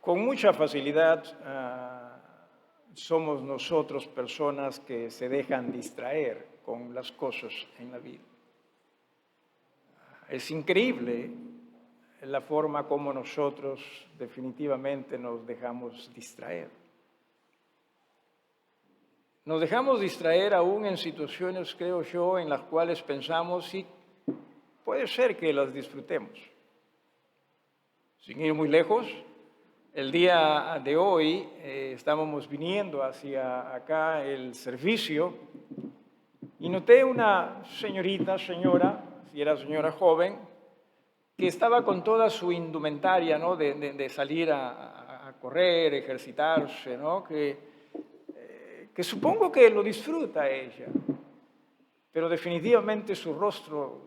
Con mucha facilidad somos nosotros personas que se dejan distraer con las cosas en la vida. Es increíble la forma como nosotros definitivamente nos dejamos distraer. Nos dejamos distraer aún en situaciones, creo yo, en las cuales pensamos, sí, puede ser que las disfrutemos. Sin ir muy lejos, el día de hoy estábamos viniendo hacia acá el servicio y noté una señora, si era señora joven, que estaba con toda su indumentaria, ¿no? de salir a correr, ejercitarse, ¿no? que supongo que lo disfruta ella, pero definitivamente su rostro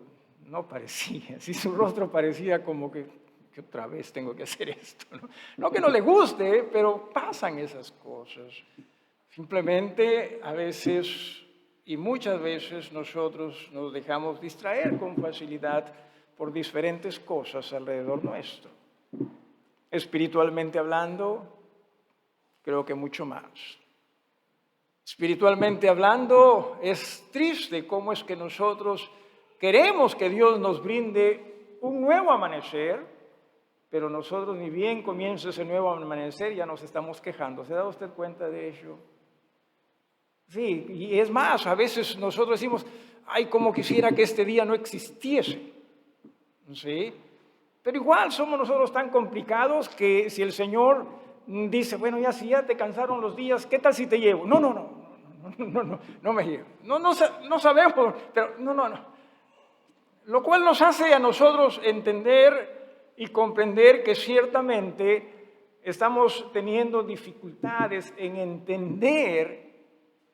no parecía, si su rostro parecía como que otra vez tengo que hacer esto, ¿no? No que no le guste, pero pasan esas cosas. Simplemente a veces y muchas veces nosotros nos dejamos distraer con facilidad por diferentes cosas alrededor nuestro. Espiritualmente hablando, creo que mucho más. Espiritualmente hablando, es triste cómo es que nosotros queremos que Dios nos brinde un nuevo amanecer, pero nosotros ni bien comienza ese nuevo amanecer ya nos estamos quejando. ¿Se da usted cuenta de ello? Sí, y es más, a veces nosotros decimos, ay, como quisiera que este día no existiese. ¿Sí? Pero igual somos nosotros tan complicados que si el Señor dice, bueno, ya si ya te cansaron los días, ¿qué tal si te llevo? No me llevo. No sabemos, pero no. Lo cual nos hace a nosotros entender y comprender que ciertamente estamos teniendo dificultades en entender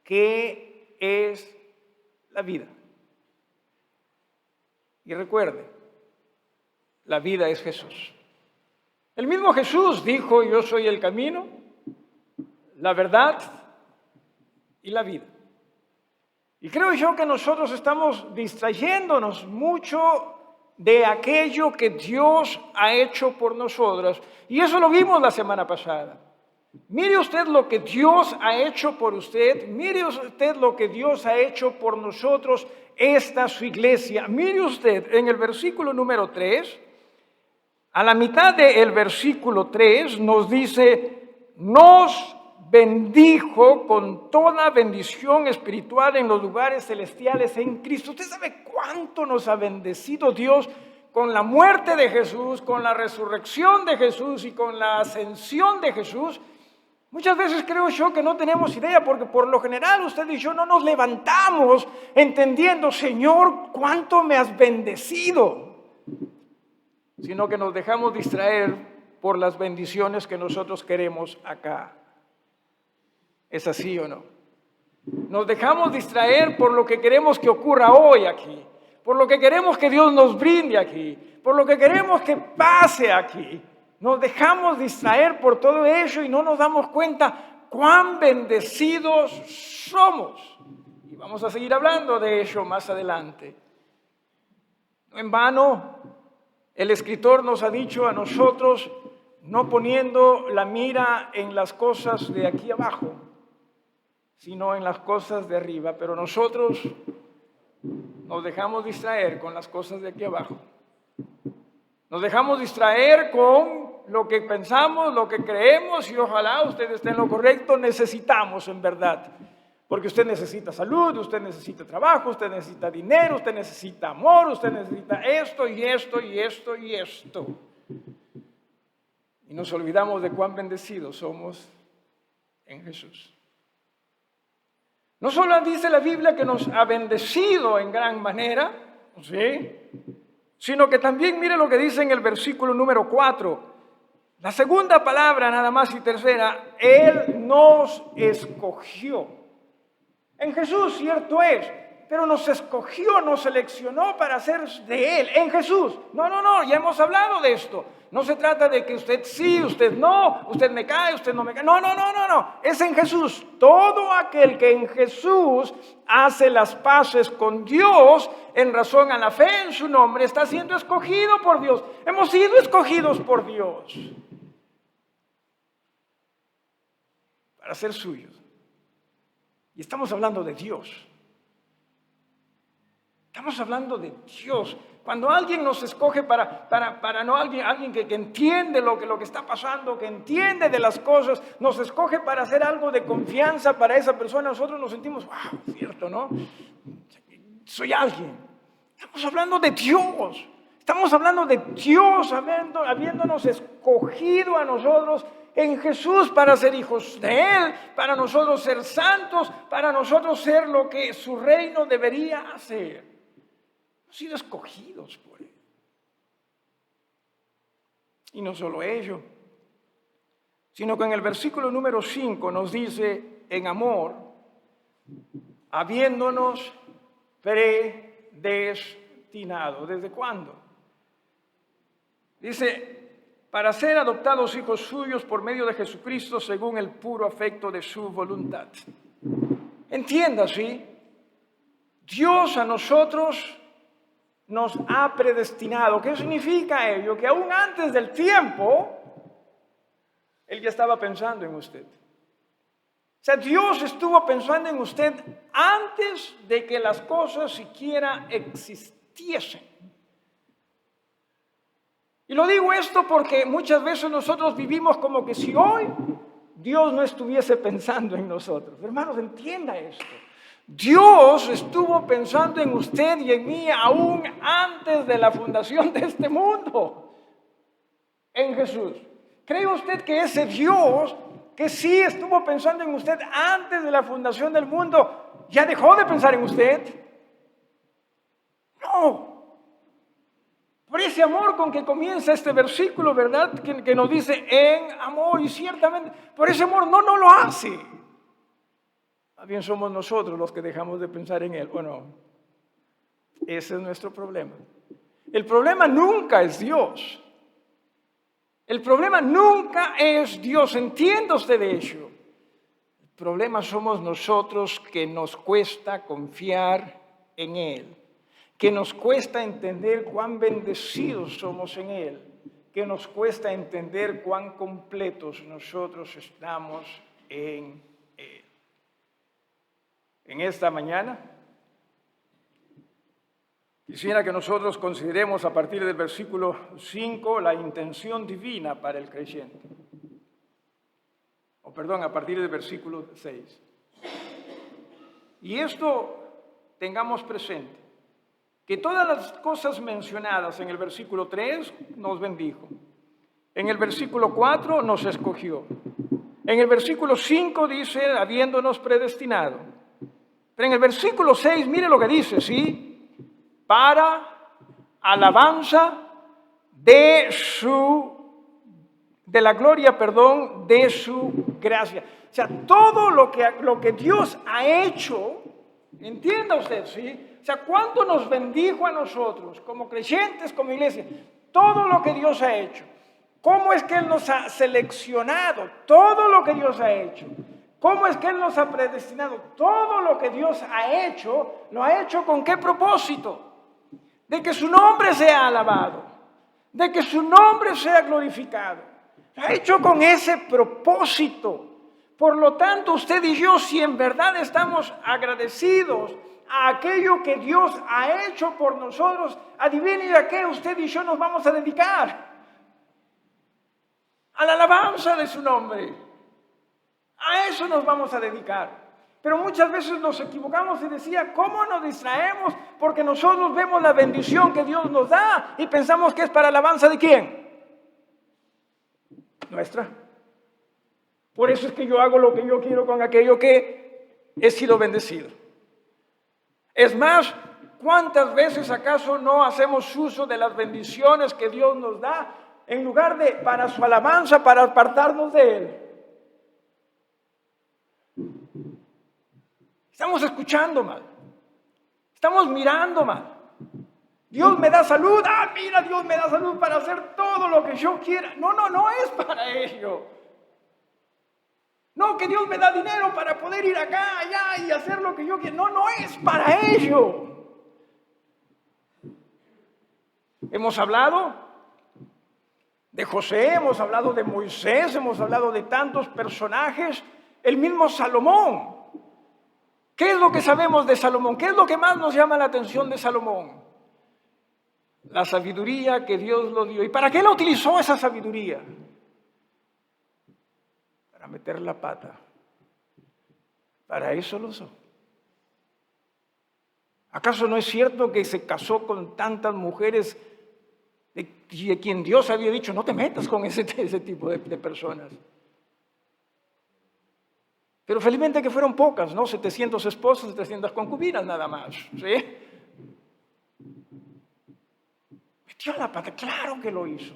qué es la vida. Y recuerde, la vida es Jesús. El mismo Jesús dijo, yo soy el camino, la verdad y la vida. Y creo yo que nosotros estamos distrayéndonos mucho de aquello que Dios ha hecho por nosotros. Y eso lo vimos la semana pasada. Mire usted lo que Dios ha hecho por usted. Mire usted lo que Dios ha hecho por nosotros, esta su iglesia. Mire usted en el versículo número 3, a la mitad del versículo 3 nos dice, nos bendijo con toda bendición espiritual en los lugares celestiales en Cristo. ¿Usted sabe cuánto nos ha bendecido Dios con la muerte de Jesús, con la resurrección de Jesús y con la ascensión de Jesús? Muchas veces creo yo que no tenemos idea, porque por lo general usted y yo no nos levantamos entendiendo, Señor, cuánto me has bendecido, sino que nos dejamos distraer por las bendiciones que nosotros queremos acá. ¿Es así o no? Nos dejamos distraer por lo que queremos que ocurra hoy aquí, por lo que queremos que Dios nos brinde aquí, por lo que queremos que pase aquí. Nos dejamos distraer por todo ello y no nos damos cuenta cuán bendecidos somos. Y vamos a seguir hablando de ello más adelante. No en vano, el escritor nos ha dicho a nosotros, no poniendo la mira en las cosas de aquí abajo, sino en las cosas de arriba. Pero nosotros nos dejamos distraer con las cosas de aquí abajo. Nos dejamos distraer con lo que pensamos, lo que creemos, y ojalá usted esté en lo correcto. Necesitamos, en verdad, porque usted necesita salud, usted necesita trabajo, usted necesita dinero, usted necesita amor, usted necesita esto y esto y esto y esto. Y nos olvidamos de cuán bendecidos somos en Jesús. No solo dice la Biblia que nos ha bendecido en gran manera, ¿sí?, sino que también mire lo que dice en el versículo número 4. La segunda palabra, nada más y tercera, Él nos escogió. En Jesús, cierto es, pero nos escogió, nos seleccionó para ser de Él, en Jesús. No, ya hemos hablado de esto. No se trata de que usted sí, usted no, usted me cae, usted no me cae. No. Es en Jesús. Todo aquel que en Jesús hace las paces con Dios en razón a la fe en su nombre está siendo escogido por Dios. Hemos sido escogidos por Dios. para ser suyos. Y estamos hablando de Dios. Estamos hablando de Dios. Cuando alguien nos escoge para no alguien que entiende lo que está pasando, que entiende de las cosas, nos escoge para hacer algo de confianza para esa persona, nosotros nos sentimos, wow, cierto, ¿no? Soy alguien. Estamos hablando de Dios. Estamos hablando de Dios habiéndonos escogido a nosotros en Jesús para ser hijos de Él, para nosotros ser santos, para nosotros ser lo que su reino debería hacer. Hemos sido escogidos por Él. Y no solo ello, sino que en el versículo número 5 nos dice, en amor, habiéndonos predestinado. ¿Desde cuándo? Dice, para ser adoptados hijos suyos por medio de Jesucristo según el puro afecto de su voluntad. Entienda, ¿sí? Dios a nosotros nos ha predestinado. ¿Qué significa ello? Que aún antes del tiempo, Él ya estaba pensando en usted. O sea, Dios estuvo pensando en usted antes de que las cosas siquiera existiesen. Y lo digo esto porque muchas veces nosotros vivimos como que si hoy Dios no estuviese pensando en nosotros. Hermanos, entienda esto. Dios estuvo pensando en usted y en mí aún antes de la fundación de este mundo, en Jesús. ¿Cree usted que ese Dios que sí estuvo pensando en usted antes de la fundación del mundo, ya dejó de pensar en usted? No. Por ese amor con que comienza este versículo, ¿verdad? Que nos dice en amor, y ciertamente por ese amor no lo hace. Más bien somos nosotros los que dejamos de pensar en Él, ¿o no? Ese es nuestro problema. El problema nunca es Dios. El problema nunca es Dios, entienda usted de ello. El problema somos nosotros que nos cuesta confiar en Él, que nos cuesta entender cuán bendecidos somos en Él, que nos cuesta entender cuán completos nosotros estamos en Él. En esta mañana, quisiera que nosotros consideremos a partir del versículo 5 la intención divina para el creyente. A partir del versículo 6. Y esto tengamos presente, que todas las cosas mencionadas en el versículo 3 nos bendijo. En el versículo 4 nos escogió. En el versículo 5 dice, habiéndonos predestinado. Pero en el versículo 6, mire lo que dice, ¿sí? Para alabanza de la gloria, de su gracia. O sea, todo lo que Dios ha hecho, entienda usted, ¿sí? O sea, cuánto nos bendijo a nosotros, como creyentes, como iglesia, todo lo que Dios ha hecho. Cómo es que Él nos ha seleccionado, todo lo que Dios ha hecho. Cómo es que Él nos ha predestinado, todo lo que Dios ha hecho, ¿lo ha hecho con qué propósito? De que su nombre sea alabado, de que su nombre sea glorificado. Lo ha hecho con ese propósito. Por lo tanto, usted y yo, si en verdad estamos agradecidos a aquello que Dios ha hecho por nosotros, adivine a qué usted y yo nos vamos a dedicar. A la alabanza de su nombre. A eso nos vamos a dedicar. Pero muchas veces nos equivocamos y decía, ¿cómo nos distraemos? Porque nosotros vemos la bendición que Dios nos da y pensamos que es para alabanza de ¿quién? Nuestra. Por eso es que yo hago lo que yo quiero con aquello que he sido bendecido. Es más, ¿cuántas veces acaso no hacemos uso de las bendiciones que Dios nos da en lugar de para su alabanza, para apartarnos de Él? Estamos escuchando mal. Estamos mirando mal. Dios me da salud. Mira, Dios me da salud para hacer todo lo que yo quiera. No es para ello. No, que Dios me da dinero para poder ir acá, allá y hacer lo que yo quiera. No es para ello. Hemos hablado de José, hemos hablado de Moisés, hemos hablado de tantos personajes El mismo Salomón. ¿Qué es lo que sabemos de Salomón? ¿Qué es lo que más nos llama la atención de Salomón? La sabiduría que Dios lo dio. ¿Y para qué la utilizó esa sabiduría? Para meter la pata. Para eso lo usó. ¿Acaso no es cierto que se casó con tantas mujeres de quien Dios había dicho, no te metas con ese tipo de personas? Pero felizmente que fueron pocas, ¿no? 700 esposas, 300 concubinas nada más, ¿sí? Metió la pata, claro que lo hizo.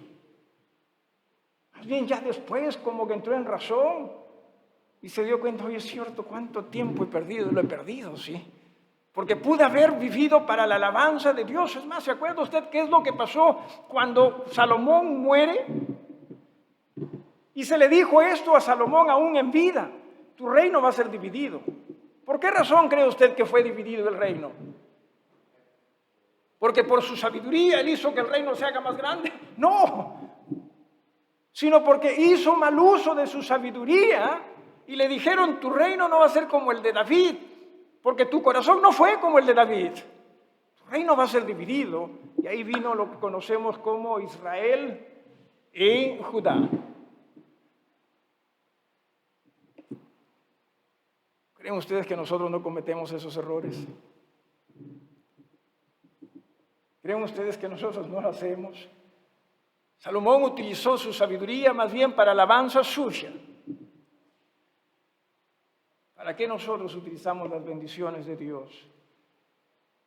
Más bien ya después como que entró en razón y se dio cuenta, oye, es cierto, ¿cuánto tiempo he perdido? Lo he perdido, ¿sí? Porque pude haber vivido para la alabanza de Dios. Es más, ¿se acuerda usted qué es lo que pasó cuando Salomón muere? Y se le dijo esto a Salomón aún en vida. Tu reino va a ser dividido. ¿Por qué razón cree usted que fue dividido el reino? ¿Porque por su sabiduría él hizo que el reino se haga más grande? No, sino porque hizo mal uso de su sabiduría y le dijeron, tu reino no va a ser como el de David, porque tu corazón no fue como el de David. Tu reino va a ser dividido. Y ahí vino lo que conocemos como Israel y Judá. ¿Creen ustedes que nosotros no cometemos esos errores? ¿Creen ustedes que nosotros no lo hacemos? Salomón utilizó su sabiduría más bien para alabanza suya. ¿Para qué nosotros utilizamos las bendiciones de Dios?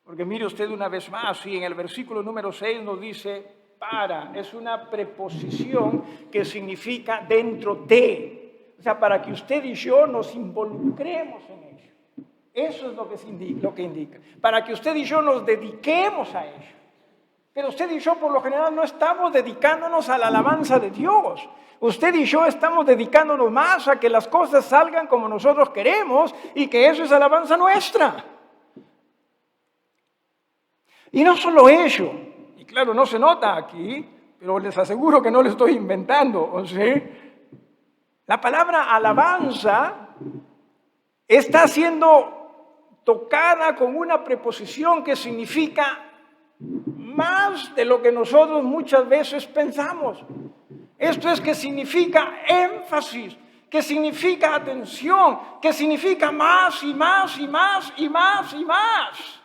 Porque mire usted una vez más, y en el versículo número 6 nos dice, para, es una preposición que significa dentro de. O sea, para que usted y yo nos involucremos en ello. Eso es lo que indica. Para que usted y yo nos dediquemos a ello. Pero usted y yo por lo general no estamos dedicándonos a la alabanza de Dios. Usted y yo estamos dedicándonos más a que las cosas salgan como nosotros queremos y que eso es alabanza nuestra. Y no solo eso, y claro, no se nota aquí, pero les aseguro que no lo estoy inventando, ¿sí? La palabra alabanza está siendo tocada con una preposición que significa más de lo que nosotros muchas veces pensamos. Esto es que significa énfasis, que significa atención, que significa más y más y más y más y más.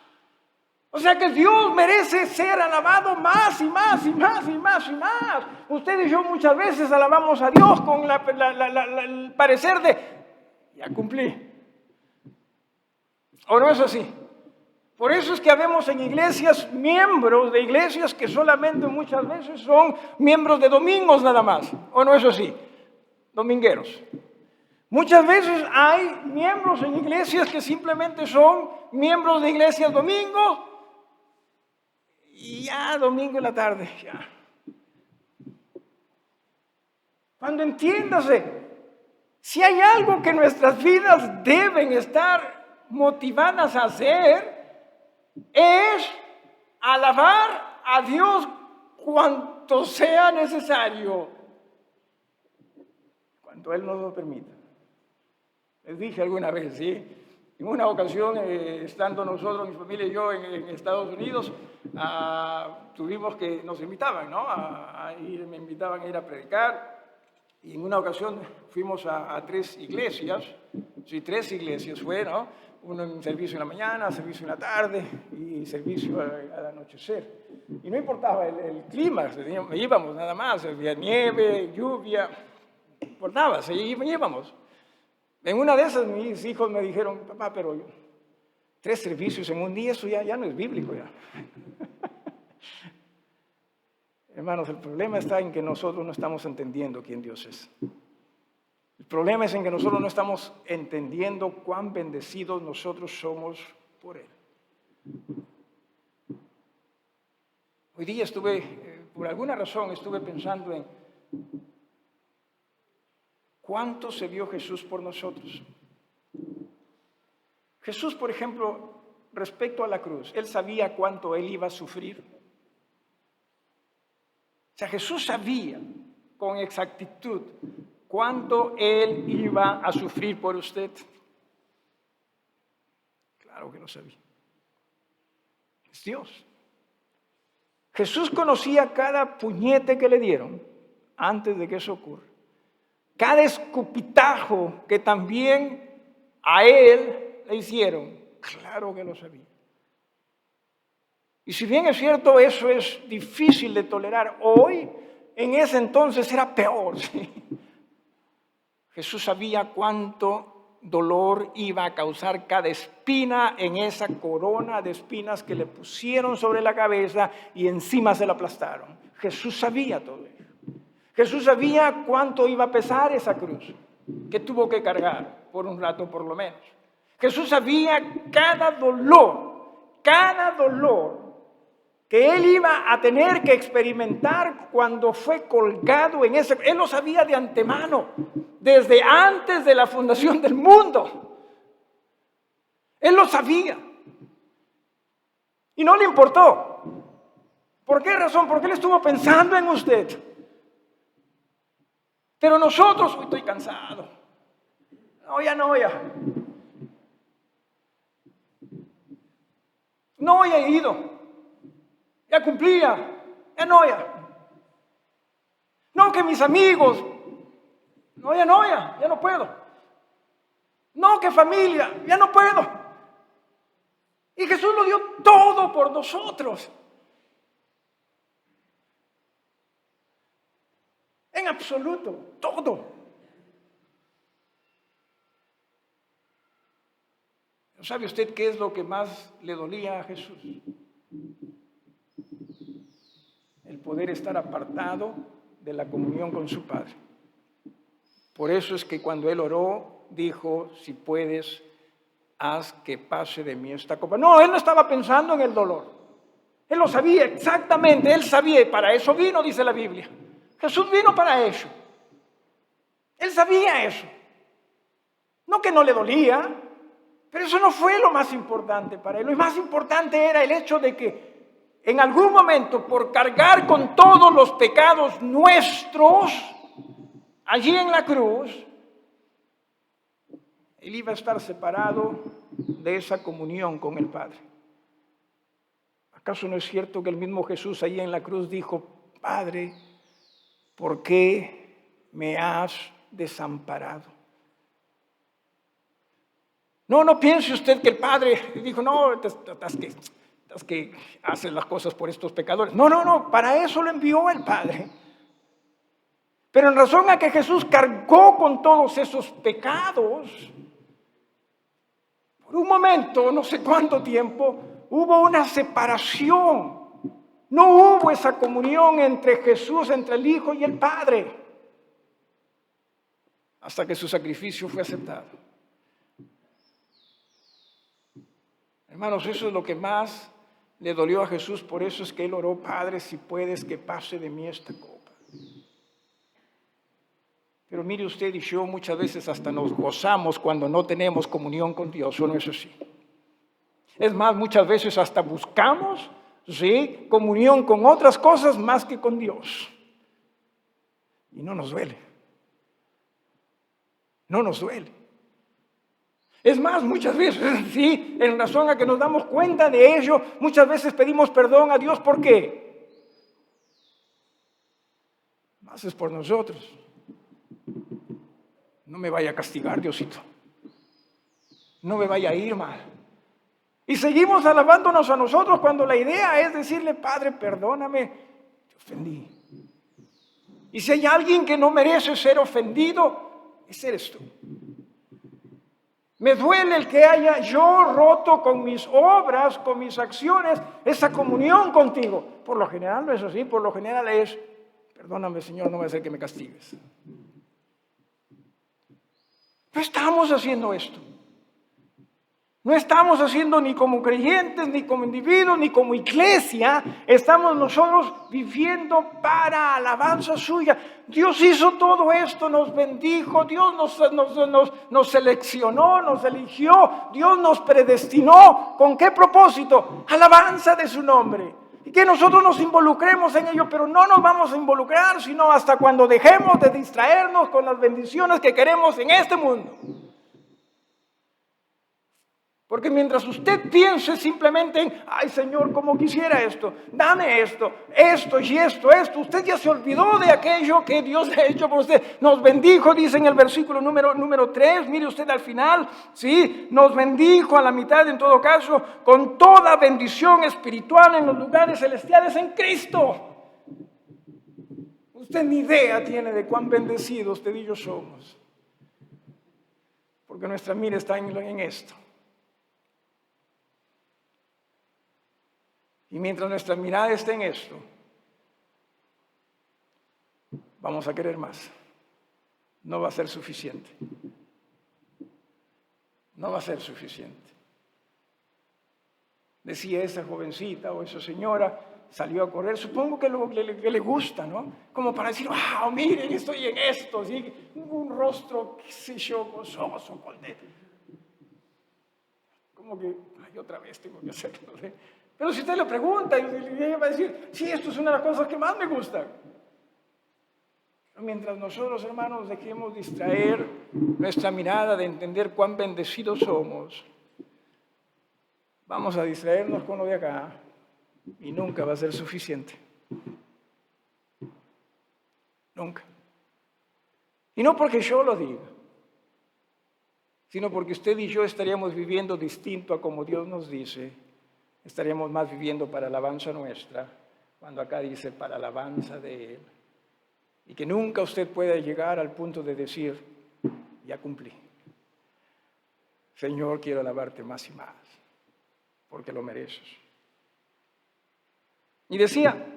O sea que Dios merece ser alabado más y más y más y más y más. Usted y yo muchas veces alabamos a Dios con el parecer de, ya cumplí. ¿O no es así? Por eso es que habemos en iglesias miembros de iglesias que solamente muchas veces son miembros de domingos nada más. ¿O no es así? Domingueros. Muchas veces hay miembros en iglesias que simplemente son miembros de iglesias domingo y ya domingo en la tarde, ya. Cuando entiéndase, si hay algo que nuestras vidas deben estar motivadas a hacer, es alabar a Dios cuanto sea necesario, cuando Él nos lo permita. Les dije alguna vez, ¿sí? En una ocasión, estando nosotros, mi familia y yo en Estados Unidos, tuvimos que, nos invitaban, ¿no? Me invitaban a ir a predicar. Y en una ocasión fuimos a 3 iglesias, sí, 3 iglesias fue, ¿no? Uno en servicio en la mañana, servicio en la tarde y servicio al anochecer. Y no importaba el clima, íbamos nada más, había nieve, lluvia, no importaba, íbamos. En una de esas mis hijos me dijeron, papá, pero 3 servicios en un día, eso ya no es bíblico ya. Hermanos, el problema está en que nosotros no estamos entendiendo quién Dios es. El problema es en que nosotros no estamos entendiendo cuán bendecidos nosotros somos por Él. Hoy día por alguna razón estuve pensando en cuánto se dio Jesús por nosotros. Jesús, por ejemplo, respecto a la cruz, Él sabía cuánto Él iba a sufrir. O sea, Jesús sabía con exactitud cuánto Él iba a sufrir por usted? Claro que lo sabía. Es Dios. Jesús conocía cada puñete que le dieron antes de que eso ocurra. Cada escupitajo que también a Él le hicieron. Claro que lo sabía. Y si bien es cierto, eso es difícil de tolerar hoy, en ese entonces era peor. ¿Sí? Jesús sabía cuánto dolor iba a causar cada espina en esa corona de espinas que le pusieron sobre la cabeza y encima se la aplastaron. Jesús sabía todo eso. Jesús sabía cuánto iba a pesar esa cruz que tuvo que cargar por un rato por lo menos. Jesús sabía cada dolor que Él iba a tener que experimentar cuando fue colgado en ese. Él lo sabía de antemano, desde antes de la fundación del mundo. Él lo sabía. Y no le importó. ¿Por qué razón? Porque Él estuvo pensando en usted. Pero nosotros, hoy estoy cansado. No, ya. No, ya he ido. Ya cumplía. Ya. No, que mis amigos. No, ya no puedo. No, que familia, ya no puedo. Y Jesús lo dio todo por nosotros. En absoluto, todo. ¿Sabe usted qué es lo que más le dolía a Jesús? El poder estar apartado de la comunión con su Padre. Por eso es que cuando Él oró, dijo, si puedes, haz que pase de mí esta copa. No, Él no estaba pensando en el dolor. Él lo sabía exactamente, Él sabía, y para eso vino, dice la Biblia. Jesús vino para eso. Él sabía eso. No que no le dolía, pero eso no fue lo más importante para Él. Lo más importante era el hecho de que en algún momento, por cargar con todos los pecados nuestros, allí en la cruz, Él iba a estar separado de esa comunión con el Padre. ¿Acaso no es cierto que el mismo Jesús allí en la cruz dijo, Padre, ¿por qué me has desamparado? No piense usted que el Padre dijo, no, es que haces las cosas por estos pecadores. No, para eso lo envió el Padre. Pero en razón a que Jesús cargó con todos esos pecados, por un momento, no sé cuánto tiempo, hubo una separación. No hubo esa comunión entre Jesús, entre el Hijo y el Padre, hasta que su sacrificio fue aceptado. Hermanos, eso es lo que más le dolió a Jesús, por eso es que Él oró, Padre, si puedes que pase de mí esta copa. Pero mire usted y yo muchas veces hasta nos gozamos cuando no tenemos comunión con Dios, ¿o no es así? Es más, muchas veces hasta buscamos, ¿sí?, comunión con otras cosas más que con Dios. Y no nos duele. No nos duele. Es más, muchas veces, sí, en razón a que nos damos cuenta de ello, muchas veces pedimos perdón a Dios. ¿Por qué? Más es por nosotros. No me vaya a castigar, Diosito. No me vaya a ir mal. Y seguimos alabándonos a nosotros cuando la idea es decirle, Padre, perdóname, te ofendí. Y si hay alguien que no merece ser ofendido, ese eres tú. Me duele el que haya yo roto con mis obras, con mis acciones, esa comunión contigo. Por lo general no es así, por lo general es, perdóname, Señor, no va a ser que me castigues. No estamos haciendo esto. No estamos haciendo ni como creyentes, ni como individuos, ni como iglesia. Estamos nosotros viviendo para alabanza suya. Dios hizo todo esto, nos bendijo, Dios nos seleccionó, nos eligió, Dios nos predestinó. ¿Con qué propósito? Alabanza de su nombre. y que nosotros nos involucremos en ello, pero no nos vamos a involucrar sino hasta cuando dejemos de distraernos con las bendiciones que queremos en este mundo. Porque mientras usted piense simplemente en, ay Señor, como quisiera esto, dame esto, esto y esto, usted ya se olvidó de aquello que Dios ha hecho por usted. Nos bendijo, dice en el versículo número 3, mire usted al final, ¿sí? Nos bendijo a la mitad en todo caso, con toda bendición espiritual en los lugares celestiales en Cristo. Usted ni idea tiene de cuán bendecidos usted y yo somos. Porque nuestra mira está en esto. Y mientras nuestra mirada esté en esto, vamos a querer más. No va a ser suficiente. No va a ser suficiente. Decía esa jovencita o esa señora, salió a correr, supongo que le gusta, ¿no? Como para decir, wow, miren, estoy en esto, ¿sí? Un rostro, qué sé yo, gozoso, contento. Como que, ay, otra vez tengo que hacerlo, ¿sí? Pero si usted le pregunta, y ella va a decir, sí, esto es una de las cosas que más me gusta. Mientras nosotros, hermanos, dejemos distraer nuestra mirada de entender cuán bendecidos somos, vamos a distraernos con lo de acá y nunca va a ser suficiente. Nunca. Y no porque yo lo diga, sino porque usted y yo estaríamos viviendo distinto a como Dios nos dice. Estaríamos más viviendo para alabanza nuestra, cuando acá dice para alabanza de Él. Y que nunca usted pueda llegar al punto de decir, ya cumplí. Señor, quiero alabarte más y más, porque lo mereces. Y decía,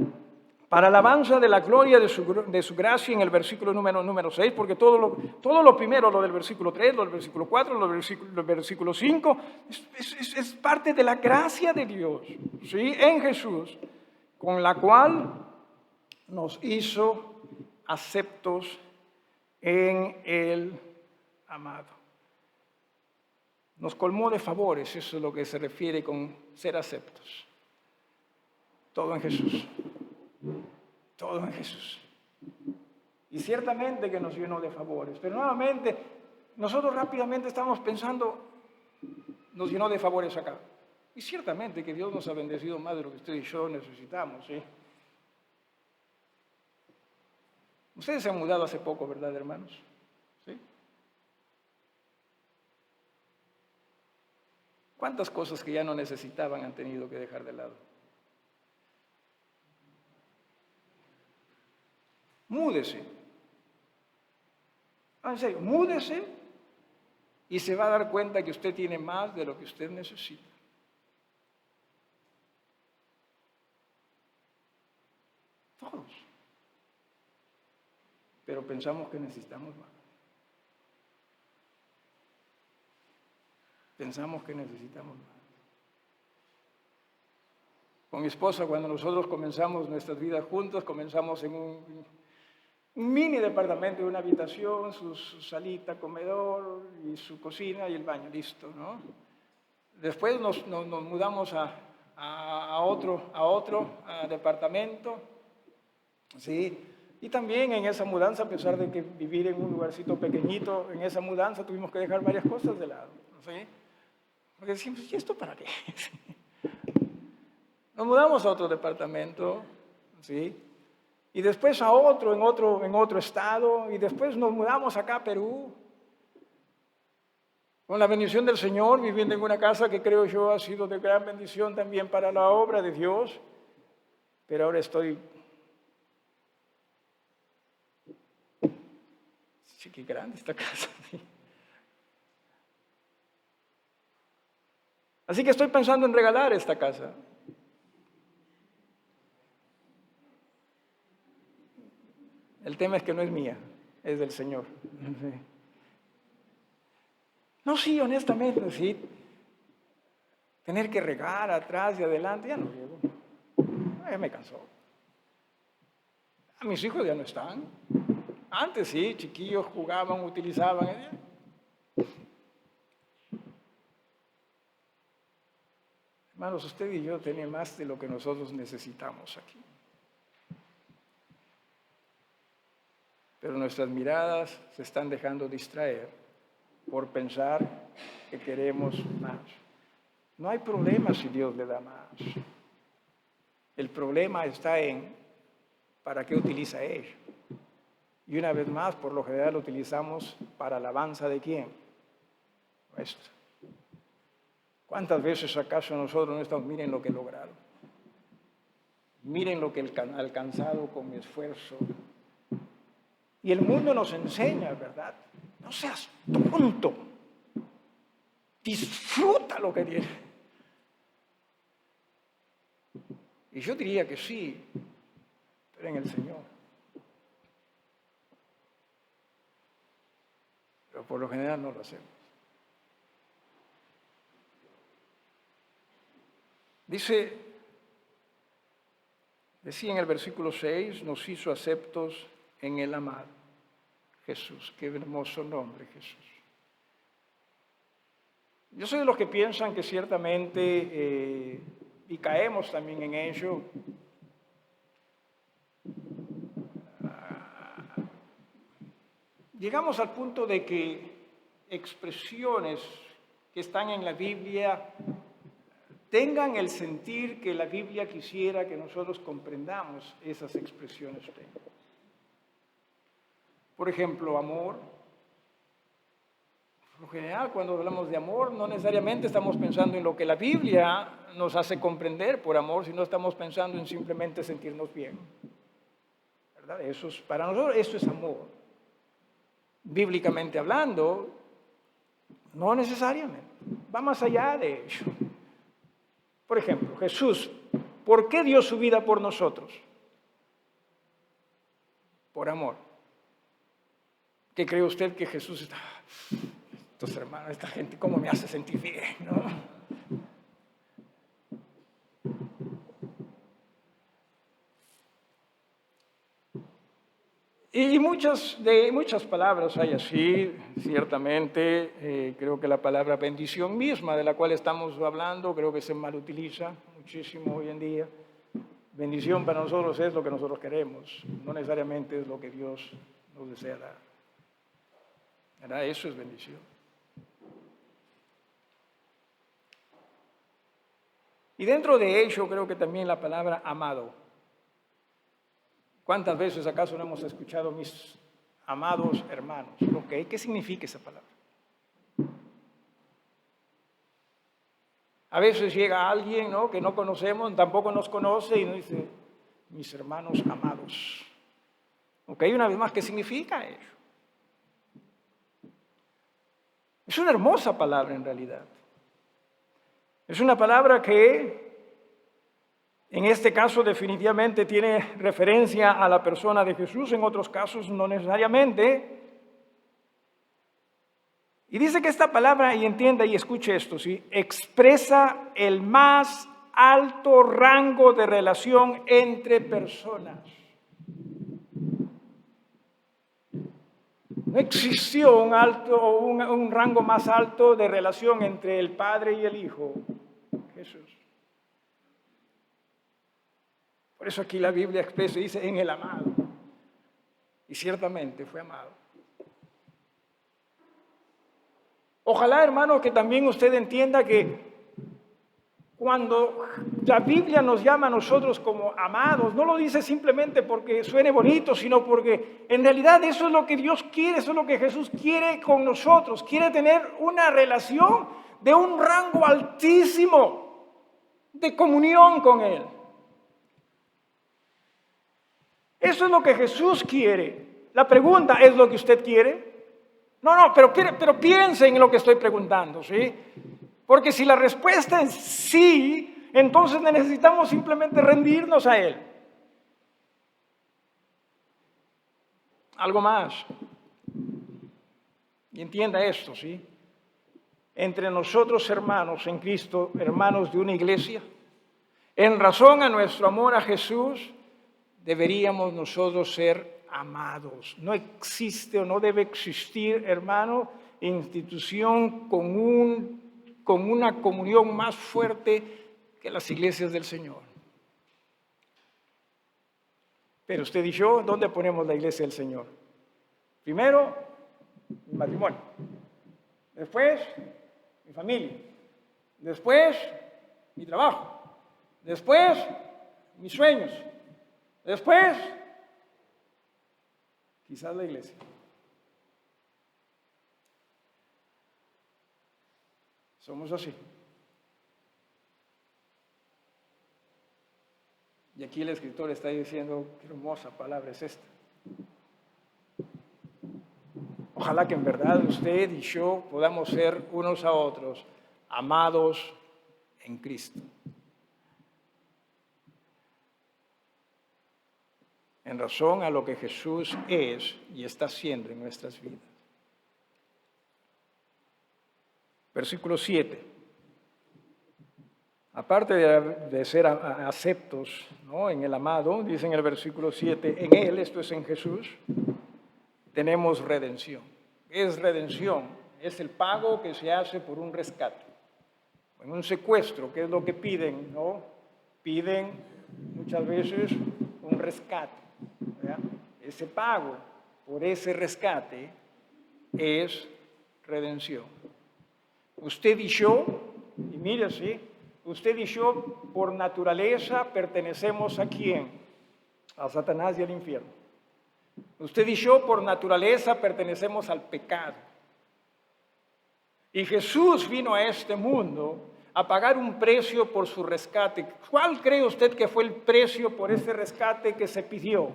para alabanza de la gloria de su gracia en el versículo número 6, porque todo lo primero, lo del versículo 3, lo del versículo 4, lo del versículo 5, es parte de la gracia de Dios, ¿sí? En Jesús, con la cual nos hizo aceptos en el amado. Nos colmó de favores, eso es lo que se refiere con ser aceptos. Todo en Jesús. Todo en Jesús. Y ciertamente que nos llenó de favores, pero nuevamente nosotros rápidamente estamos pensando, nos llenó de favores acá. Y ciertamente que Dios nos ha bendecido más de lo que usted y yo necesitamos, ¿sí? Ustedes se han mudado hace poco, ¿verdad, hermanos? ¿Sí? ¿Cuántas cosas que ya no necesitaban han tenido que dejar de lado? Múdese. En serio, múdese y se va a dar cuenta que usted tiene más de lo que usted necesita. Todos. Pero pensamos que necesitamos más. Pensamos que necesitamos más. Con mi esposa, cuando nosotros comenzamos nuestras vidas juntos, comenzamos en un mini departamento de una habitación, su salita, comedor y su cocina y el baño, listo, ¿no? Después nos mudamos a otro departamento, ¿sí? Y también en esa mudanza, a pesar de que vivir en un lugarcito pequeñito, en esa mudanza tuvimos que dejar varias cosas de lado, ¿sí? Porque decimos, ¿y esto para qué? Nos mudamos a otro departamento, ¿sí? Y después a otro, en otro estado, y después nos mudamos acá a Perú. Con la bendición del Señor, viviendo en una casa que creo yo ha sido de gran bendición también para la obra de Dios. Pero ahora estoy sí, qué grande esta casa. Así que estoy pensando en regalar esta casa. El tema es que no es mía, es del Señor. No, sí, honestamente, sí. Tener que regar atrás y adelante, ya no llego. Ya me cansó. Mis hijos ya no están. Antes sí, chiquillos jugaban, utilizaban. Hermanos, usted y yo tenemos más de lo que nosotros necesitamos aquí. Pero nuestras miradas se están dejando distraer por pensar que queremos más. No hay problema si Dios le da más. El problema está en para qué utiliza ello. Y una vez más, por lo general lo utilizamos para alabanza de quién? Nuestra. ¿Cuántas veces acaso nosotros no estamos? Miren lo que he logrado. Miren lo que he alcanzado con mi esfuerzo. Y el mundo nos enseña, ¿verdad? No seas tonto. Disfruta lo que tienes. Y yo diría que sí, pero en el Señor. Pero por lo general no lo hacemos. Decía en el versículo 6, nos hizo aceptos en el amado. Jesús, qué hermoso nombre, Jesús. Yo soy de los que piensan que ciertamente, y caemos también en ello, llegamos al punto de que expresiones que están en la Biblia tengan el sentir que la Biblia quisiera que nosotros comprendamos esas expresiones. Por ejemplo, amor. Por lo general, cuando hablamos de amor, no necesariamente estamos pensando en lo que la Biblia nos hace comprender por amor, sino estamos pensando en simplemente sentirnos bien. ¿Verdad? Para nosotros eso es amor. Bíblicamente hablando, no necesariamente. Va más allá de ello. Por ejemplo, Jesús, ¿por qué dio su vida por nosotros? Por amor. ¿Qué cree usted que Jesús está? Estos hermanos, esta gente, ¿cómo me hace sentir bien? ¿No? Y muchas palabras hay así, ciertamente. Creo que la palabra bendición misma, de la cual estamos hablando, creo que se malutiliza muchísimo hoy en día. Bendición para nosotros es lo que nosotros queremos, no necesariamente es lo que Dios nos desea dar. ¿Verdad? Eso es bendición. Y dentro de ello creo que también la palabra amado. ¿Cuántas veces acaso no hemos escuchado mis amados hermanos? ¿Okay? ¿Qué significa esa palabra? A veces llega alguien, ¿no?, que no conocemos, tampoco nos conoce y nos dice, mis hermanos amados. ¿Ok? Una vez más, ¿qué significa ello? Es una hermosa palabra en realidad. Es una palabra que en este caso definitivamente tiene referencia a la persona de Jesús, en otros casos no necesariamente. Y dice que esta palabra, y entienda y escuche esto, ¿sí?, expresa el más alto rango de relación entre personas. No existió un rango más alto de relación entre el Padre y el Hijo, Jesús. Por eso aquí la Biblia expresa y dice en el amado. Y ciertamente fue amado. Ojalá, hermano, que también usted entienda que cuando la Biblia nos llama a nosotros como amados, no lo dice simplemente porque suene bonito, sino porque en realidad eso es lo que Dios quiere, eso es lo que Jesús quiere con nosotros. Quiere tener una relación de un rango altísimo de comunión con Él. Eso es lo que Jesús quiere. La pregunta es lo que usted quiere. No, pero piensen en lo que estoy preguntando, ¿sí? Porque si la respuesta es sí, entonces necesitamos simplemente rendirnos a Él. Algo más. Y entienda esto, ¿sí? Entre nosotros hermanos en Cristo, hermanos de una iglesia, en razón a nuestro amor a Jesús, deberíamos nosotros ser amados. No existe o no debe existir, hermano, institución con una comunión más fuerte que las iglesias del Señor. Pero usted y yo, ¿dónde ponemos la iglesia del Señor? Primero, mi matrimonio. Después, mi familia. Después, mi trabajo. Después, mis sueños. Después, quizás la iglesia. Somos así. Y aquí el escritor está diciendo, qué hermosa palabra es esta. Ojalá que en verdad usted y yo podamos ser unos a otros amados en Cristo. En razón a lo que Jesús es y está haciendo en nuestras vidas. Versículo 7. Aparte de ser aceptos, ¿no?, en el amado, dice en el versículo 7, en Él, esto es en Jesús, tenemos redención. ¿Qué es redención? Es el pago que se hace por un rescate. En un secuestro, ¿qué es lo que piden? ¿No? Piden muchas veces un rescate, ¿verdad? Ese pago por ese rescate es redención. Usted y yo, y mire así, usted y yo por naturaleza pertenecemos ¿a quién? A Satanás y al infierno. Usted y yo por naturaleza pertenecemos al pecado. Y Jesús vino a este mundo a pagar un precio por su rescate. ¿Cuál cree usted que fue el precio por ese rescate que se pidió?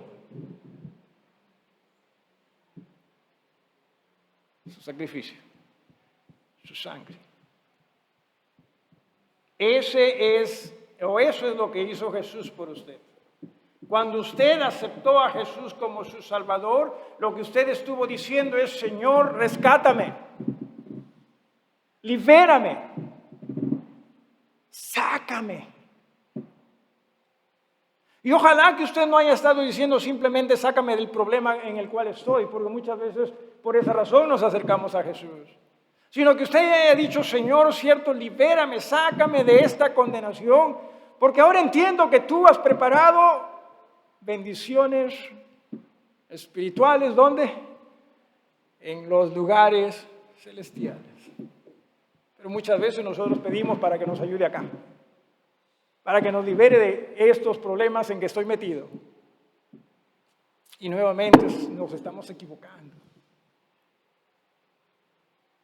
Su sacrificio, su sangre. Eso es lo que hizo Jesús por usted. Cuando usted aceptó a Jesús como su Salvador, lo que usted estuvo diciendo es, Señor, rescátame, libérame, sácame. Y ojalá que usted no haya estado diciendo simplemente, sácame del problema en el cual estoy, porque muchas veces por esa razón nos acercamos a Jesús. Sino que usted haya dicho, Señor, cierto, libérame, sácame de esta condenación, porque ahora entiendo que tú has preparado bendiciones espirituales, ¿dónde? En los lugares celestiales. Pero muchas veces nosotros pedimos para que nos ayude acá, para que nos libere de estos problemas en que estoy metido. Y nuevamente nos estamos equivocando.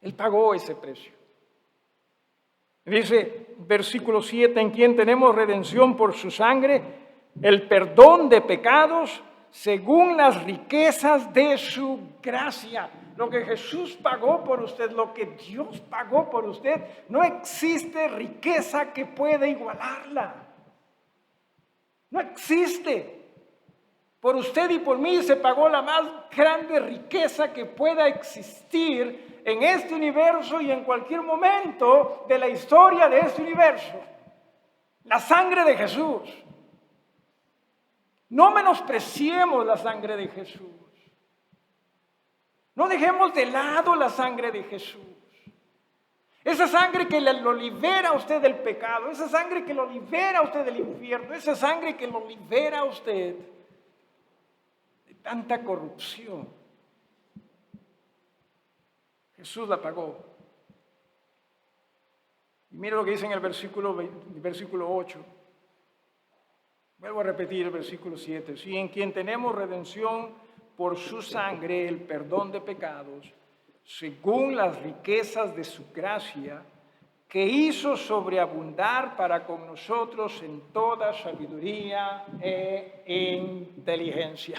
Él pagó ese precio. Dice, versículo 7, en quien tenemos redención por su sangre, el perdón de pecados según las riquezas de su gracia. Lo que Jesús pagó por usted, lo que Dios pagó por usted, no existe riqueza que pueda igualarla. No existe. Por usted y por mí se pagó la más grande riqueza que pueda existir en este universo y en cualquier momento de la historia de este universo. La sangre de Jesús. No menospreciemos la sangre de Jesús. No dejemos de lado la sangre de Jesús. Esa sangre que lo libera a usted del pecado, esa sangre que lo libera a usted del infierno, esa sangre que lo libera a usted de tanta corrupción. Jesús la pagó. Y mire lo que dice en el versículo 8. Vuelvo a repetir el versículo 7. Si en quien tenemos redención por su sangre, el perdón de pecados, según las riquezas de su gracia, que hizo sobreabundar para con nosotros en toda sabiduría e inteligencia.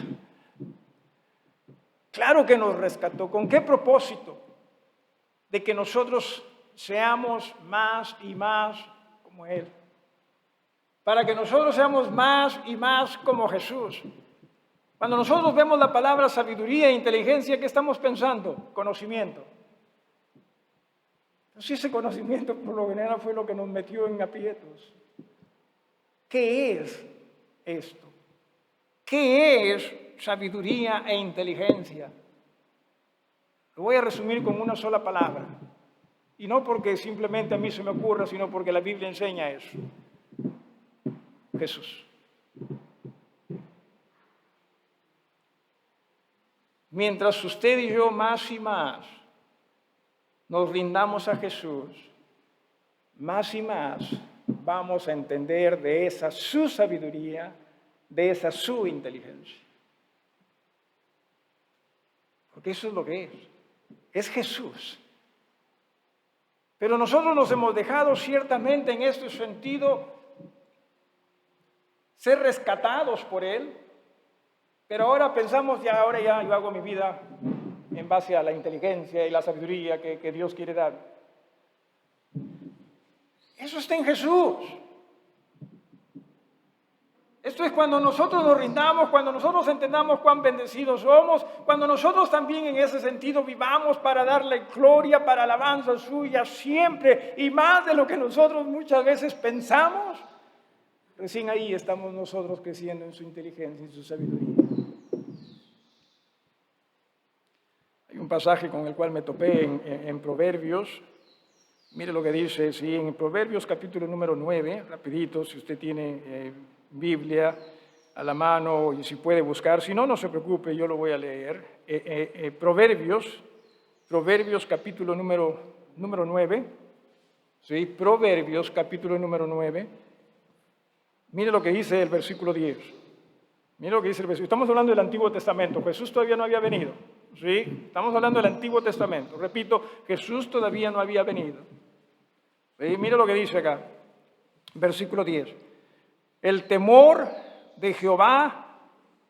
Claro que nos rescató. ¿Con qué propósito? De que nosotros seamos más y más como Él. Para que nosotros seamos más y más como Jesús. Cuando nosotros vemos la palabra sabiduría e inteligencia, ¿qué estamos pensando? Conocimiento. Entonces ese conocimiento por lo general fue lo que nos metió en aprietos. ¿Qué es esto? ¿Qué es sabiduría e inteligencia? Lo voy a resumir con una sola palabra. Y no porque simplemente a mí se me ocurra, sino porque la Biblia enseña eso. Jesús. Mientras usted y yo más y más nos rindamos a Jesús, más y más vamos a entender de esa su sabiduría, de esa su inteligencia. Porque eso es lo que es Jesús. Pero nosotros nos hemos dejado ciertamente en este sentido ser rescatados por Él, pero ahora pensamos, ahora ya yo hago mi vida en base a la inteligencia y la sabiduría que Dios quiere dar. Eso está en Jesús. Esto es cuando nosotros nos rindamos, cuando nosotros entendamos cuán bendecidos somos, cuando nosotros también en ese sentido vivamos para darle gloria, para alabanza suya siempre y más de lo que nosotros muchas veces pensamos. Recién ahí estamos nosotros creciendo en su inteligencia y su sabiduría. Hay un pasaje con el cual me topé en Proverbios. Mire lo que dice, sí, en Proverbios capítulo número 9, rapidito, si usted tiene Biblia a la mano y si puede buscar, si no, no se preocupe, yo lo voy a leer. Proverbios capítulo número 9, ¿sí? Proverbios capítulo número 9. Mire lo que dice el versículo 10. Mire lo que dice el versículo. Estamos hablando del Antiguo Testamento. Jesús todavía no había venido. ¿Sí? Estamos hablando del Antiguo Testamento. Repito, Jesús todavía no había venido. ¿Sí? Mire lo que dice acá. Versículo 10. El temor de Jehová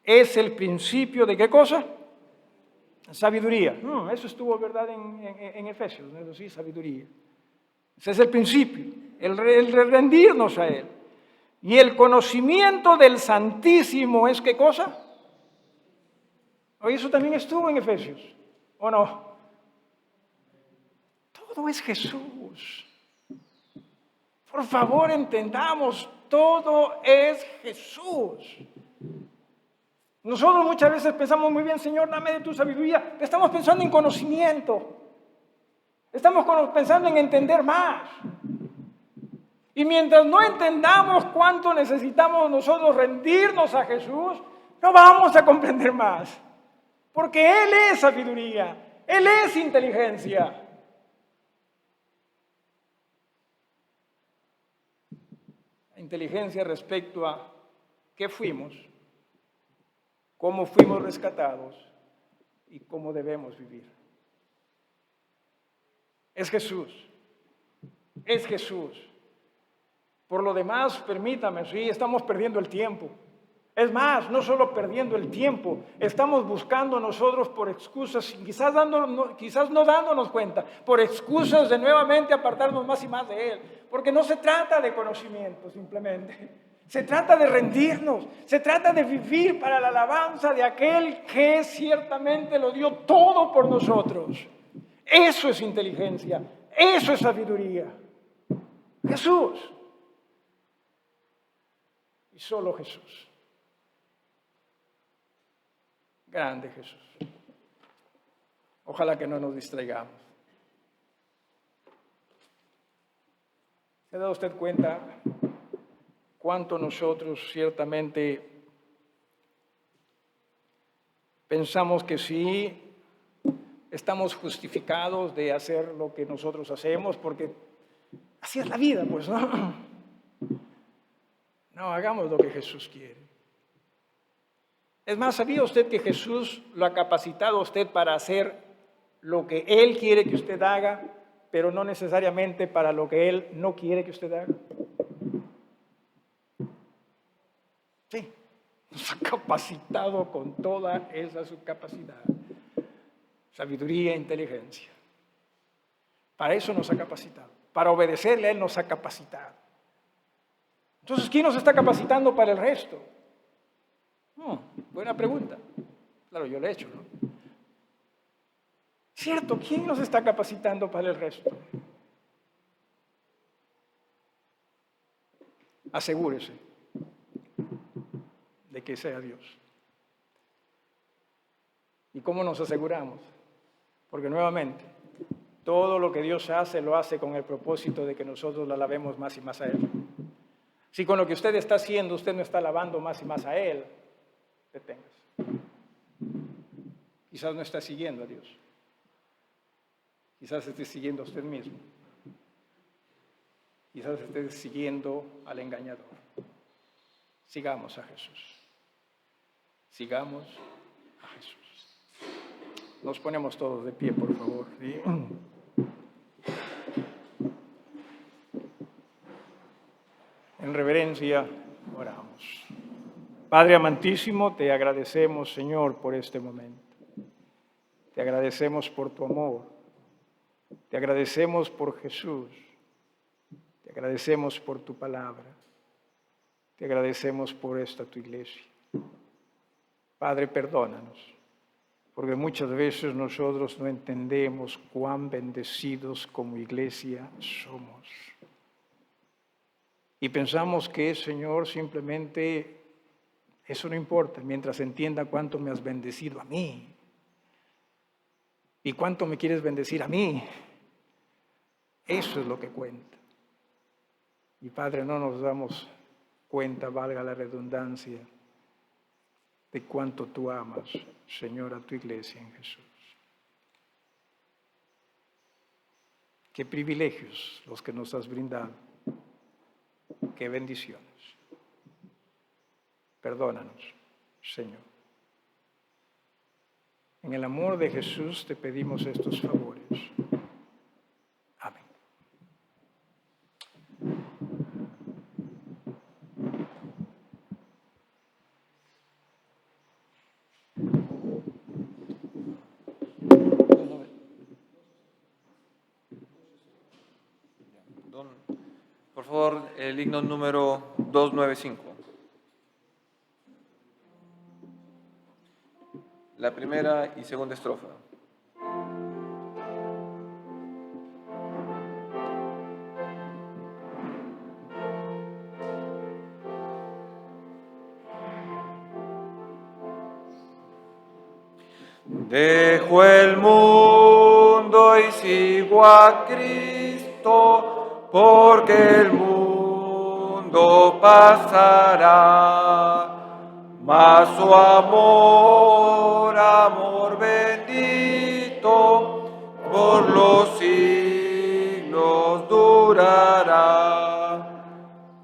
es el principio de ¿qué cosa? Sabiduría. Eso estuvo, ¿verdad? En Efesios. Eso sí, sabiduría. Ese es el principio. El rendirnos a Él. Y el conocimiento del Santísimo es ¿qué cosa? Oye, eso también estuvo en Efesios, ¿o no? Todo es Jesús. Por favor, entendamos, todo es Jesús. Nosotros muchas veces pensamos muy bien, Señor, dame de tu sabiduría. Estamos pensando en conocimiento. Estamos pensando en entender más. Y mientras no entendamos cuánto necesitamos nosotros rendirnos a Jesús, no vamos a comprender más. Porque Él es sabiduría, Él es inteligencia. La inteligencia respecto a qué fuimos, cómo fuimos rescatados y cómo debemos vivir. Es Jesús, es Jesús. Por lo demás, permítame, sí, estamos perdiendo el tiempo. Es más, no solo perdiendo el tiempo, estamos buscando nosotros por excusas, quizás no dándonos cuenta, por excusas de nuevamente apartarnos más y más de Él. Porque no se trata de conocimiento simplemente, se trata de rendirnos, se trata de vivir para la alabanza de aquel que ciertamente lo dio todo por nosotros. Eso es inteligencia, eso es sabiduría. Jesús. Y solo Jesús. Grande Jesús. Ojalá que no nos distraigamos. ¿Se ha dado usted cuenta cuánto nosotros ciertamente pensamos que sí estamos justificados de hacer lo que nosotros hacemos porque así es la vida, pues, ¿no? No, hagamos lo que Jesús quiere. Es más, ¿sabía usted que Jesús lo ha capacitado a usted para hacer lo que Él quiere que usted haga, pero no necesariamente para lo que Él no quiere que usted haga? Sí, nos ha capacitado con toda esa su capacidad, sabiduría e inteligencia. Para eso nos ha capacitado, para obedecerle a Él nos ha capacitado. Entonces, ¿quién nos está capacitando para el resto? Buena pregunta. Claro, yo le he hecho, ¿no? Cierto, ¿quién nos está capacitando para el resto? Asegúrese de que sea Dios. ¿Y cómo nos aseguramos? Porque nuevamente, todo lo que Dios hace, lo hace con el propósito de que nosotros lo alabemos más y más a Él. Si con lo que usted está haciendo usted no está alabando más y más a Él, deténgase. Quizás no está siguiendo a Dios. Quizás esté siguiendo a usted mismo. Quizás esté siguiendo al engañador. Sigamos a Jesús. Sigamos a Jesús. Nos ponemos todos de pie, por favor. ¿Sí? En reverencia, oramos. Padre amantísimo, te agradecemos, Señor, por este momento. Te agradecemos por tu amor. Te agradecemos por Jesús. Te agradecemos por tu palabra. Te agradecemos por esta tu iglesia. Padre, perdónanos, porque muchas veces nosotros no entendemos cuán bendecidos como iglesia somos. Y pensamos que, Señor, simplemente eso no importa, mientras entienda cuánto me has bendecido a mí y cuánto me quieres bendecir a mí. Eso es lo que cuenta. Y Padre, no nos damos cuenta, valga la redundancia, de cuánto tú amas, Señor, a tu iglesia en Jesús. Qué privilegios los que nos has brindado. Qué bendiciones. Perdónanos, Señor. En el amor de Jesús te pedimos estos favores. Amén. Por favor, el himno número 295. La primera y segunda estrofa. Dejo el mundo y sigo a Cristo, porque el mundo pasará, mas su amor, amor bendito, por los siglos durará.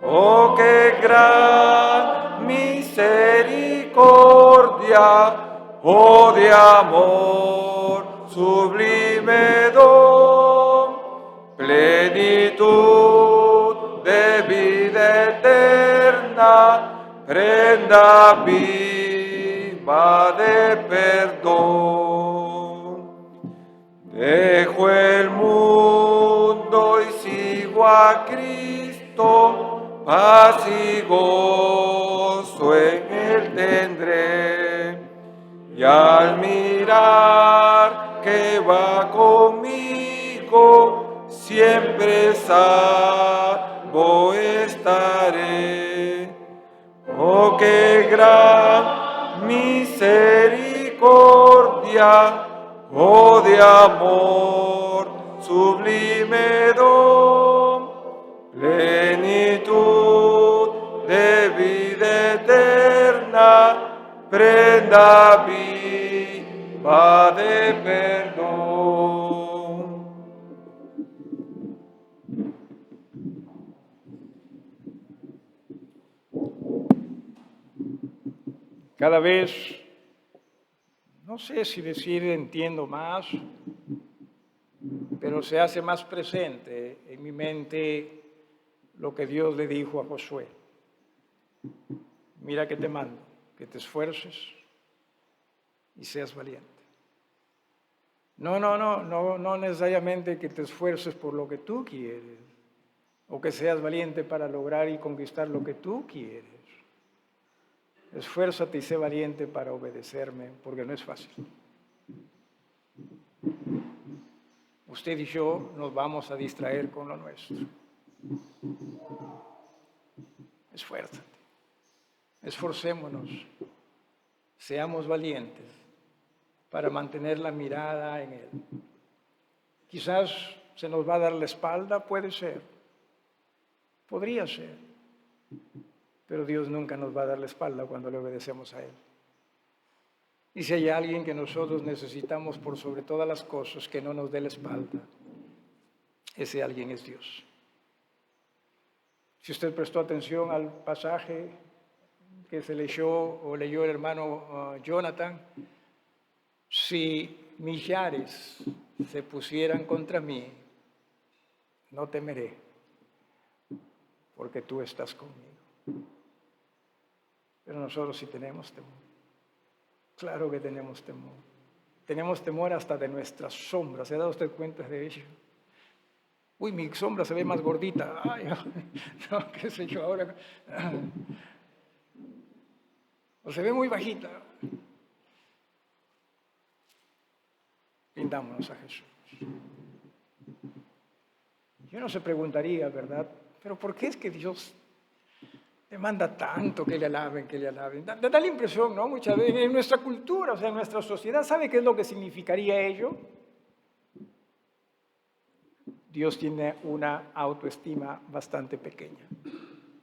Oh, qué gran misericordia, oh de amor sublime don, plenitud de vida eterna, prenda viva de perdón. Dejo el mundo y sigo a Cristo, paz y gozo en Él tendré. Y al mirar que va conmigo, siempre salvo estaré. Oh, qué gran misericordia, oh de amor sublime don, plenitud de vida eterna, prenda viva de perdón. Cada vez, no sé si decir entiendo más, pero se hace más presente en mi mente lo que Dios le dijo a Josué. Mira que te mando, que te esfuerces y seas valiente. No necesariamente que te esfuerces por lo que tú quieres, o que seas valiente para lograr y conquistar lo que tú quieres. Esfuérzate y sé valiente para obedecerme, porque no es fácil. Usted y yo nos vamos a distraer con lo nuestro. Esfuérzate, esforcémonos, seamos valientes para mantener la mirada en Él. Quizás se nos va a dar la espalda, puede ser, podría ser, Pero Dios nunca nos va a dar la espalda cuando le obedecemos a Él. Y si hay alguien que nosotros necesitamos por sobre todas las cosas que no nos dé la espalda, ese alguien es Dios. Si usted prestó atención al pasaje que se leyó o leyó el hermano Jonathan, si millares se pusieran contra mí, no temeré, porque tú estás conmigo. Pero nosotros sí tenemos temor. Claro que tenemos temor. Tenemos temor hasta de nuestras sombras. ¿Se ha dado usted cuenta de ello? Uy, mi sombra se ve más gordita. Ay, no, qué sé yo ahora. O se ve muy bajita. Rindámonos a Jesús. Yo no se preguntaría, ¿verdad? Pero ¿por qué es que Dios demanda tanto que le alaben, que le alaben? Da la impresión, ¿no? Muchas veces en nuestra cultura, o sea, en nuestra sociedad, ¿sabe qué es lo que significaría ello? Dios tiene una autoestima bastante pequeña.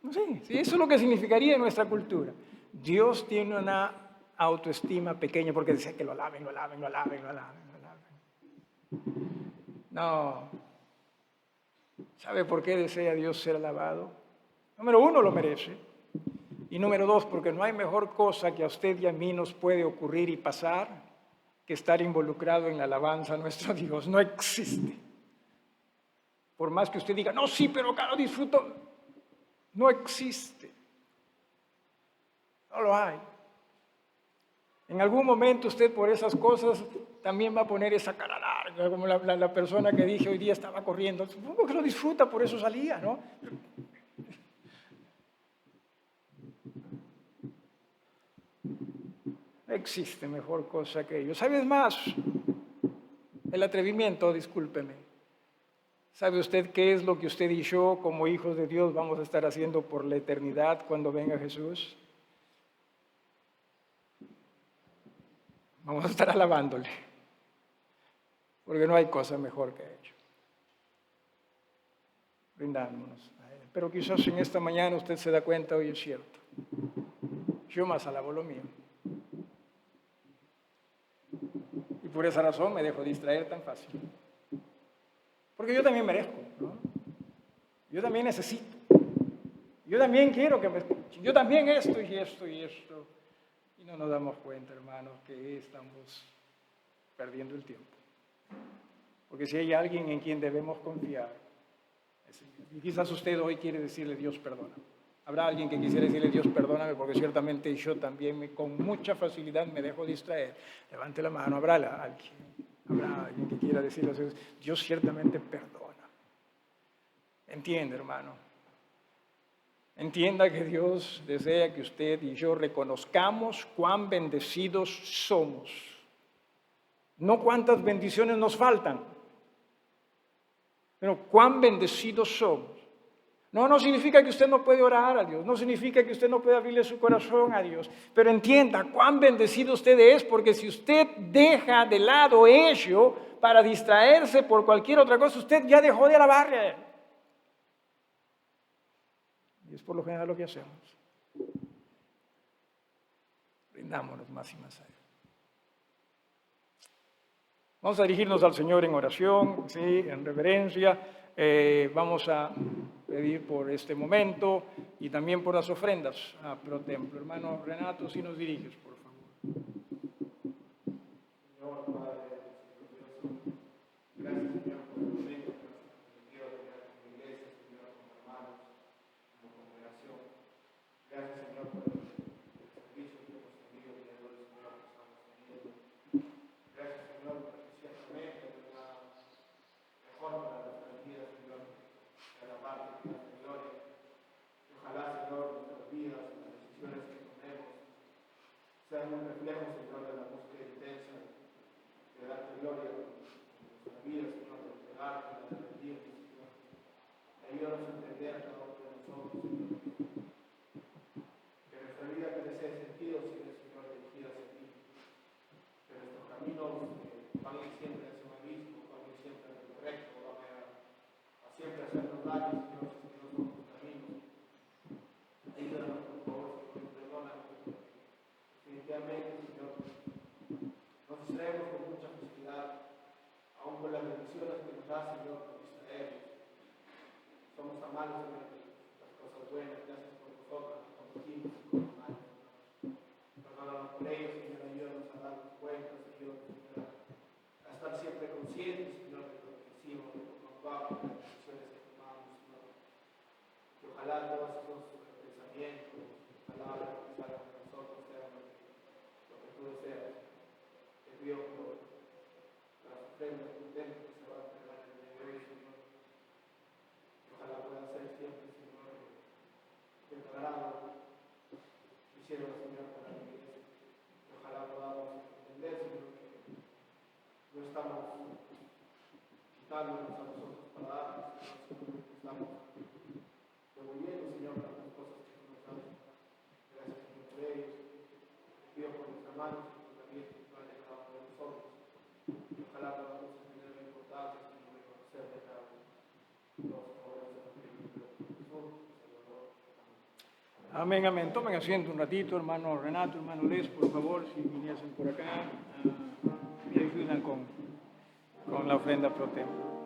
No sé, sí, eso es lo que significaría en nuestra cultura. Dios tiene una autoestima pequeña porque desea que lo alaben, lo alaben, lo alaben, lo alaben, lo alaben. No. ¿Sabe por qué desea Dios ser alabado? Número uno, lo merece. Y número dos, porque no hay mejor cosa que a usted y a mí nos puede ocurrir y pasar que estar involucrado en la alabanza a nuestro Dios. No existe. Por más que usted diga, no, sí, pero claro, disfruto. No existe. No lo hay. En algún momento usted por esas cosas también va a poner esa cara larga, como la persona que dije hoy día estaba corriendo. Supongo que lo disfruta, por eso salía, ¿no? No existe mejor cosa que ello. ¿Sabes más? El atrevimiento, discúlpeme. ¿Sabe usted qué es lo que usted y yo, como hijos de Dios, vamos a estar haciendo por la eternidad cuando venga Jesús? Vamos a estar alabándole, porque no hay cosa mejor que ello. Brindámonos a Él. Pero quizás en esta mañana usted se da cuenta, hoy es cierto, yo más alabo lo mío. Y por esa razón me dejo distraer tan fácil. Porque yo también merezco, ¿no? Yo también necesito. Yo también quiero que me escuchen. Yo también esto y esto y esto. Y no nos damos cuenta, hermanos, que estamos perdiendo el tiempo. Porque si hay alguien en quien debemos confiar, es en Dios. Y quizás usted hoy quiere decirle, Dios, perdona. Habrá alguien que quisiera decirle, Dios, perdóname, porque ciertamente yo también con mucha facilidad me dejo distraer. Levante la mano, habrá alguien que quiera decirle a Dios, Dios ciertamente perdona. Entiende, hermano. Entienda que Dios desea que usted y yo reconozcamos cuán bendecidos somos. No cuántas bendiciones nos faltan, pero cuán bendecidos somos. No significa que usted no puede orar a Dios, no significa que usted no puede abrirle su corazón a Dios, pero entienda cuán bendecido usted es, porque si usted deja de lado ello para distraerse por cualquier otra cosa, usted ya dejó de alabarle a Él. Y es por lo general lo que hacemos. Brindámonos más y más a Él. Vamos a dirigirnos al Señor en oración, ¿sí? En reverencia. Vamos a pedir por este momento y también por las ofrendas a Pro Templo. Hermano Renato, si nos diriges, por favor. Señor, Padre, gracias, Señor, por el momento que nos has permitido tener como iglesia, Señor, como hermanos, como congregación. Gracias, Señor, por el servicio que hemos tenido, el día de hoy, Señor, que estamos teniendo. Gracias, Señor, porque ciertamente es una mejor para nuestras vidas, Señor, que alabarte, que darte gloria. Ojalá, Señor, nuestras vidas, las decisiones que tomemos, sean un reflejo, hicieron, Señor, para la iglesia. Y ojalá podamos entender, Señor, que no estamos quitándonos a nosotros para darnos, sino que estamos devolviendo, Señor, las cosas que tú nos das. Gracias, Señor, por ellos. Te pido por mis hermanos y por la vida espiritual de cada uno de nosotros. Y ojalá podamos entender la importancia, Señor, de conocer de cada uno. Los favores de Jesús, Salvador. Amén, amén. Tomen asiento un ratito, hermano Renato, hermano Les, por favor, si viniesen por acá, me ayudan con la ofrenda pro tempore.